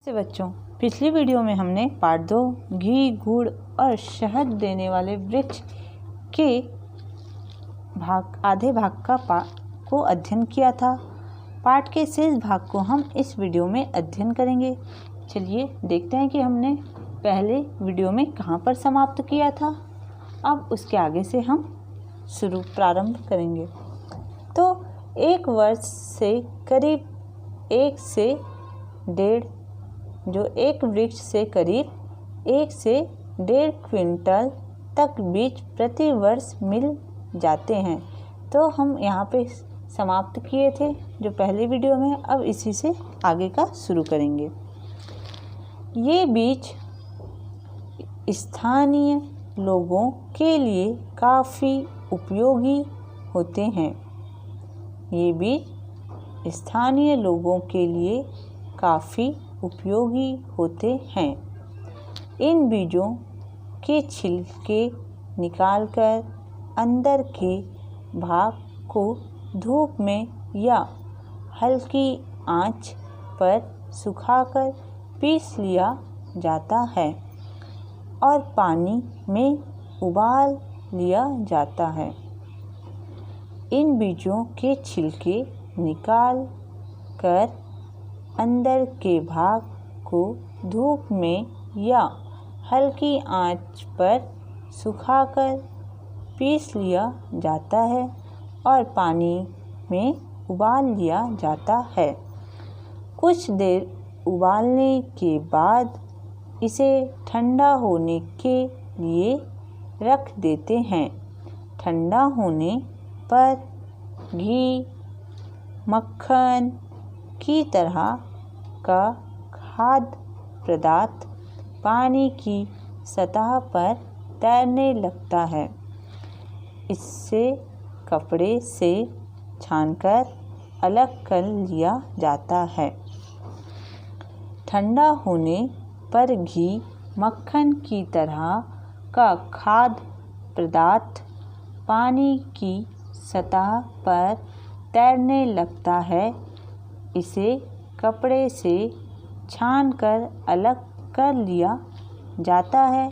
तो बच्चों, पिछली वीडियो में हमने पार्ट 2 घी, गुड़ और शहद देने वाले वृक्ष के आधे भाग को अध्ययन किया था। पाठ के शेष भाग को हम इस वीडियो में अध्ययन करेंगे। चलिए देखते हैं कि हमने पहले वीडियो में कहाँ पर समाप्त किया था। अब उसके आगे से हम प्रारंभ करेंगे। तो एक वर्ष से करीब 1 से 1.5 जो एक वृक्ष से करीब 1 से 1.5 क्विंटल तक बीज प्रति वर्ष मिल जाते हैं। तो हम यहाँ पे समाप्त किए थे जो पहले वीडियो में। अब इसी से आगे का शुरू करेंगे। ये बीज स्थानीय लोगों के लिए काफ़ी उपयोगी होते हैं। ये बीज स्थानीय लोगों के लिए काफ़ी उपयोगी होते हैं। इन बीजों के छिलके निकालकर अंदर के भाग को धूप में या हल्की आंच पर सुखाकर पीस लिया जाता है और पानी में उबाल लिया जाता है। इन बीजों के छिलके निकाल कर अंदर के भाग को धूप में या हल्की आंच पर सुखाकर पीस लिया जाता है और पानी में उबाल लिया जाता है। कुछ देर उबालने के बाद इसे ठंडा होने के लिए रख देते हैं। ठंडा होने पर घी, मक्खन की तरह का खाद्य पदार्थ पानी की सतह पर तैरने लगता है। इससे कपड़े से छानकर अलग कर लिया जाता है। ठंडा होने पर घी, मक्खन की तरह का खाद्य पदार्थ पानी की सतह पर तैरने लगता है। इसे कपड़े से छानकर अलग कर लिया जाता है।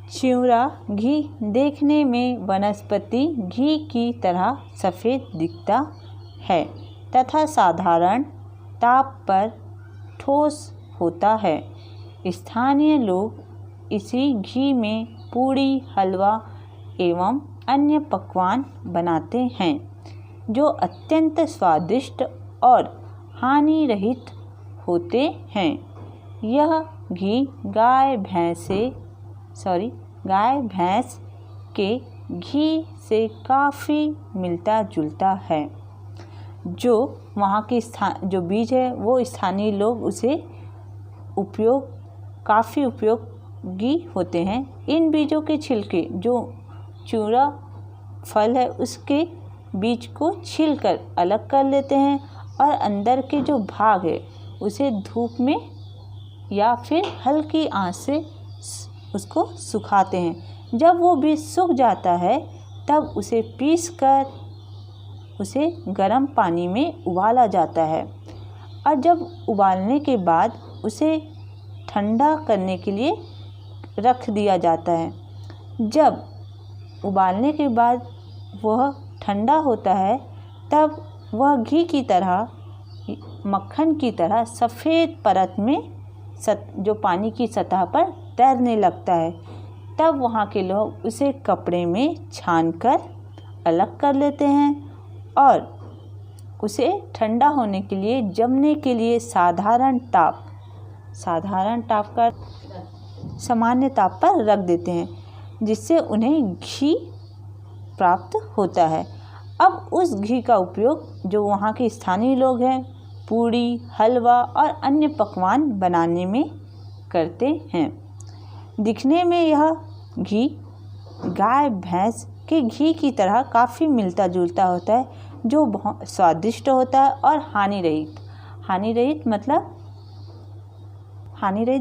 चिवड़ा घी देखने में वनस्पति घी की तरह सफ़ेद दिखता है तथा साधारण ताप पर ठोस होता है। स्थानीय लोग इसी घी में पूड़ी, हलवा एवं अन्य पकवान बनाते हैं जो अत्यंत स्वादिष्ट और हानि रहित होते हैं। यह घी गाय भैंस के घी से काफ़ी मिलता जुलता है। जो वहाँ के जो बीज है वो स्थानीय लोग उसे काफ़ी उपयोगी होते हैं। इन बीजों के छिलके जो चिवड़ा फल है उसके बीज को छीलकर अलग कर लेते हैं और अंदर के जो भाग है उसे धूप में या फिर हल्की आंच से उसको सुखाते हैं। जब वो बीज सूख जाता है तब उसे पीसकर उसे गर्म पानी में उबाला जाता है और जब उबालने के बाद उसे ठंडा करने के लिए रख दिया जाता है। जब उबालने के बाद वह ठंडा होता है तब वह घी की तरह, मक्खन की तरह सफ़ेद परत में जो पानी की सतह पर तैरने लगता है। तब वहाँ के लोग उसे कपड़े में छानकर अलग कर लेते हैं और उसे ठंडा होने के लिए, जमने के लिए सामान्य ताप पर रख देते हैं जिससे उन्हें घी प्राप्त होता है। अब उस घी का उपयोग जो वहाँ के स्थानीय लोग हैं पूड़ी, हलवा और अन्य पकवान बनाने में करते हैं। दिखने में यह घी गाय भैंस के घी की तरह काफ़ी मिलता जुलता होता है जो बहुत स्वादिष्ट होता है और हानि रहित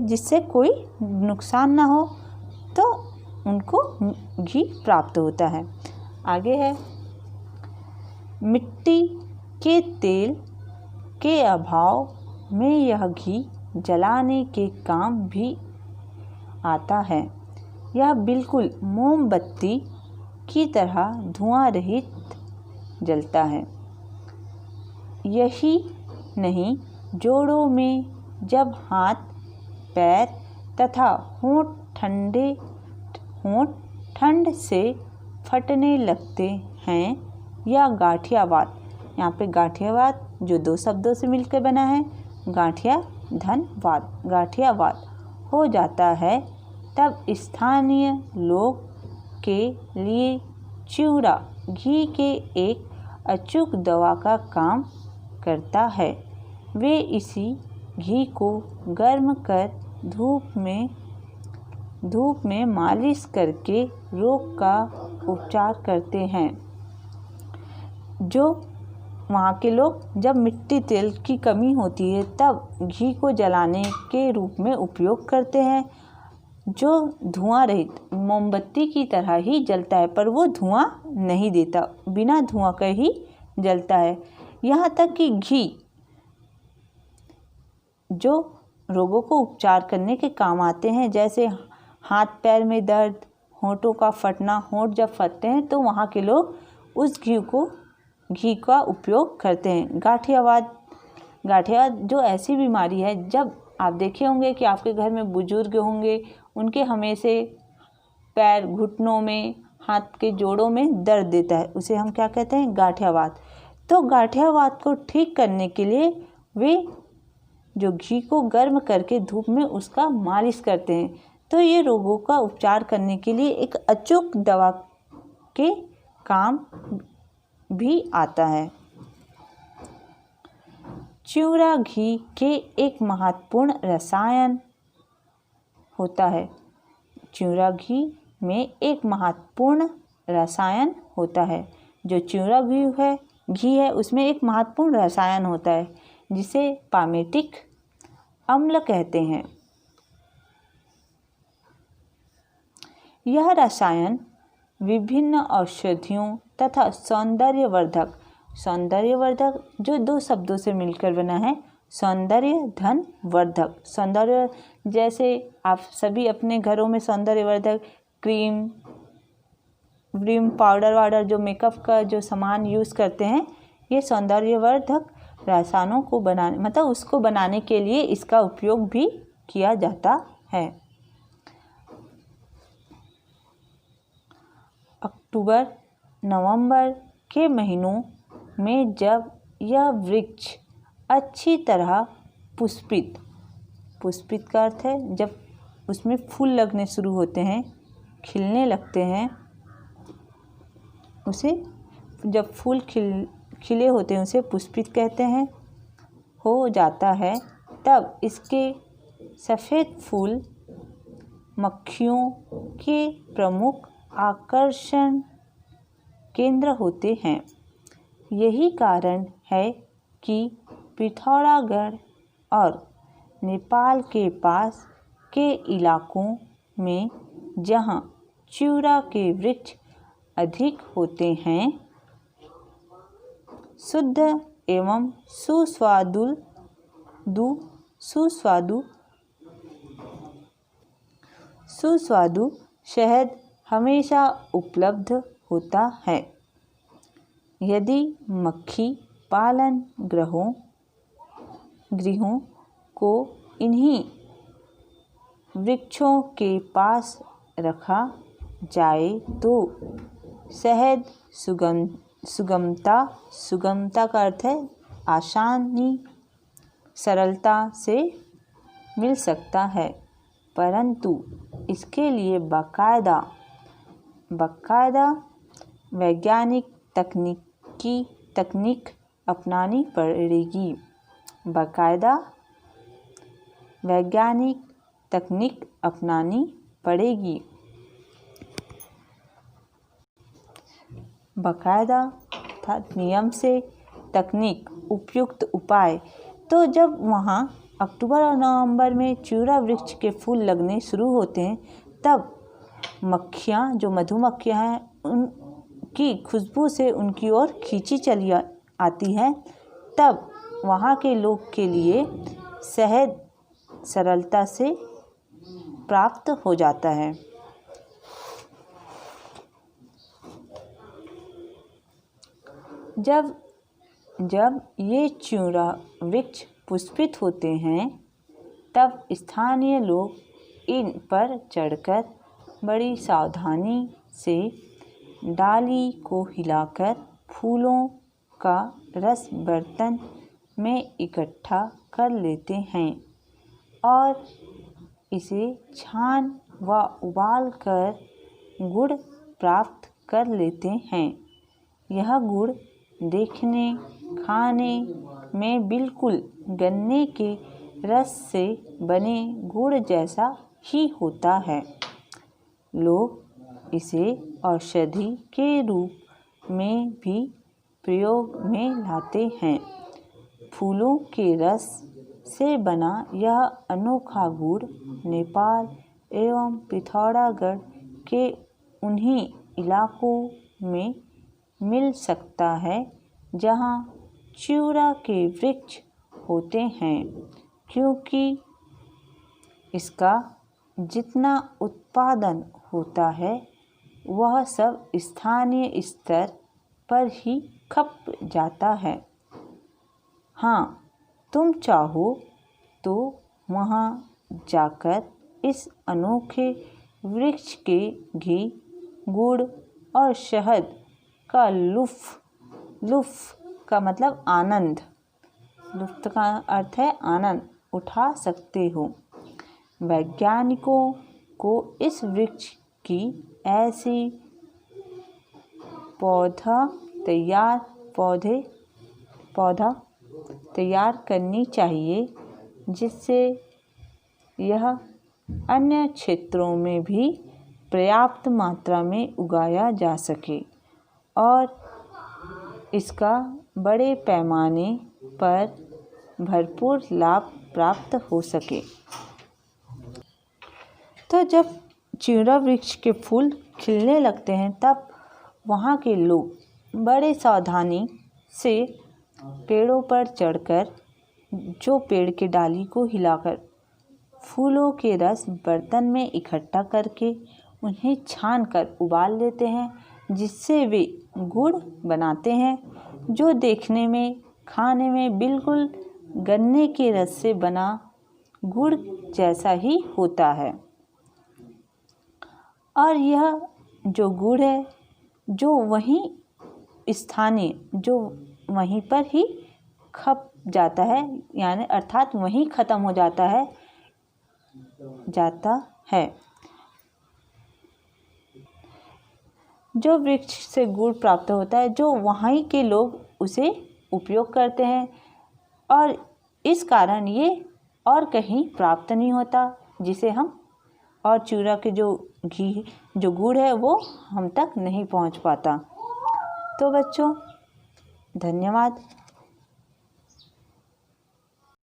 जिससे कोई नुकसान ना हो, तो उनको घी प्राप्त होता है। आगे है मिट्टी के तेल के अभाव में यह घी जलाने के काम भी आता है। यह बिल्कुल मोमबत्ती की तरह धुआं रहित जलता है। यही नहीं, जोड़ों में जब हाथ, पैर तथा होंठ ठंड से फटने लगते हैं या गांठियावात, यहाँ पे गांठियावात जो दो शब्दों से मिलकर बना है, गांठियावात हो जाता है, तब स्थानीय लोग के लिए चिवड़ा घी के एक अचूक दवा का काम करता है। वे इसी घी को गर्म कर धूप में मालिश करके रोग का उपचार करते हैं। जो वहाँ के लोग जब मिट्टी तेल की कमी होती है तब घी को जलाने के रूप में उपयोग करते हैं, जो धुआं रहित मोमबत्ती की तरह ही जलता है, पर वो धुआं नहीं देता, बिना धुआं का ही जलता है। यहाँ तक कि घी जो रोगों को उपचार करने के काम आते हैं, जैसे हाथ पैर में दर्द, होंठों का फटना, होंठ जब फटते हैं तो वहाँ के लोग उस घी का उपयोग करते हैं। गांठियावात जो ऐसी बीमारी है, जब आप देखे होंगे कि आपके घर में बुजुर्ग होंगे, उनके हमेशा पैर, घुटनों में, हाथ के जोड़ों में दर्द देता है, उसे हम क्या कहते हैं? गांठियावात। तो गांठियावात को ठीक करने के लिए वे जो घी को गर्म करके धूप में उसका मालिश करते हैं। तो ये रोगों का उपचार करने के लिए एक अचूक दवा के काम भी आता है। चिवड़ा घी के एक महत्वपूर्ण रसायन होता है। चिवड़ा घी में एक महत्वपूर्ण रसायन होता है। जो चिवड़ा घी है उसमें एक महत्वपूर्ण रसायन होता है जिसे पामेटिक अम्ल कहते हैं। यह रसायन विभिन्न औषधियों तथा सौंदर्यवर्धक जो दो शब्दों से मिलकर बना है, सौंदर्य धन वर्धक। सौंदर्य, जैसे आप सभी अपने घरों में सौंदर्यवर्धक क्रीम पाउडर वाउडर जो मेकअप का जो सामान यूज़ करते हैं, ये सौंदर्यवर्धक रसायनों को उसको बनाने के लिए इसका उपयोग भी किया जाता है। अक्टूबर नवंबर के महीनों में जब यह वृक्ष अच्छी तरह पुष्पित का अर्थ है जब उसमें फूल लगने शुरू होते हैं, खिलने लगते हैं, उसे जब फूल खिले होते हैं उसे पुष्पित कहते हैं, हो जाता है, तब इसके सफ़ेद फूल मक्खियों के प्रमुख आकर्षण केंद्र होते हैं। यही कारण है कि पिथौरागढ़ और नेपाल के पास के इलाकों में जहाँ चिवड़ा के वृक्ष अधिक होते हैं, शुद्ध एवं सुस्वादु शहद हमेशा उपलब्ध होता है। यदि मक्खी पालन गृहों को इन्हीं वृक्षों के पास रखा जाए तो शहद सुगमता का अर्थ है आसानी, सरलता से मिल सकता है, परंतु इसके लिए बाकायदा वैज्ञानिक तकनीक अपनानी पड़ेगी। बाकायदा वैज्ञानिक तकनीक अपनानी पड़ेगी। बाकायदा अर्थात नियम से, तकनीक उपयुक्त उपाय। तो जब वहाँ अक्टूबर और नवंबर में चिवड़ा वृक्ष के फूल लगने शुरू होते हैं, तब मक्खियाँ जो मधुमक्खियाँ हैं उनकी खुशबू से उनकी ओर खींची चली आती हैं तब वहाँ के लोग के लिए शहद सरलता से प्राप्त हो जाता है। जब ये चिउरा वृक्ष पुष्पित होते हैं तब स्थानीय लोग इन पर चढ़कर बड़ी सावधानी से डाली को हिलाकर फूलों का रस बर्तन में इकट्ठा कर लेते हैं और इसे छान व उबाल कर गुड़ प्राप्त कर लेते हैं। यह गुड़ देखने खाने में बिल्कुल गन्ने के रस से बने गुड़ जैसा ही होता है। लोग इसे औषधि के रूप में भी प्रयोग में लाते हैं। फूलों के रस से बना यह अनोखा गुड़ नेपाल एवं पिथौरागढ़ के उन्हीं इलाकों में मिल सकता है जहाँ चिउरा के वृक्ष होते हैं, क्योंकि इसका जितना उत्पादन होता है वह सब स्थानीय स्तर पर ही खप जाता है। हाँ, तुम चाहो तो वहाँ जाकर इस अनोखे वृक्ष के घी, गुड़ और शहद का लुत्फ़ का मतलब आनंद, लुत्फ़ का अर्थ है आनंद उठा सकते हो। वैज्ञानिकों को इस वृक्ष की ऐसी पौधा तैयार करनी चाहिए जिससे यह अन्य क्षेत्रों में भी पर्याप्त मात्रा में उगाया जा सके और इसका बड़े पैमाने पर भरपूर लाभ प्राप्त हो सके। तो जब चिउरा वृक्ष के फूल खिलने लगते हैं तब वहाँ के लोग बड़े सावधानी से पेड़ों पर चढ़कर जो पेड़ की डाली को हिलाकर फूलों के रस बर्तन में इकट्ठा करके उन्हें छान कर उबाल लेते हैं, जिससे वे गुड़ बनाते हैं जो देखने में खाने में बिल्कुल गन्ने के रस से बना गुड़ जैसा ही होता है। और यह जो गुड़ है जो वहीं पर ही खप जाता है, यानी अर्थात वहीं ख़त्म हो जाता है। जो वृक्ष से गुड़ प्राप्त होता है जो वहीं के लोग उसे उपयोग करते हैं और इस कारण ये और कहीं प्राप्त नहीं होता, जिसे हम और चिउरा के जो गुड़ है वो हम तक नहीं पहुंच पाता। तो बच्चों, धन्यवाद।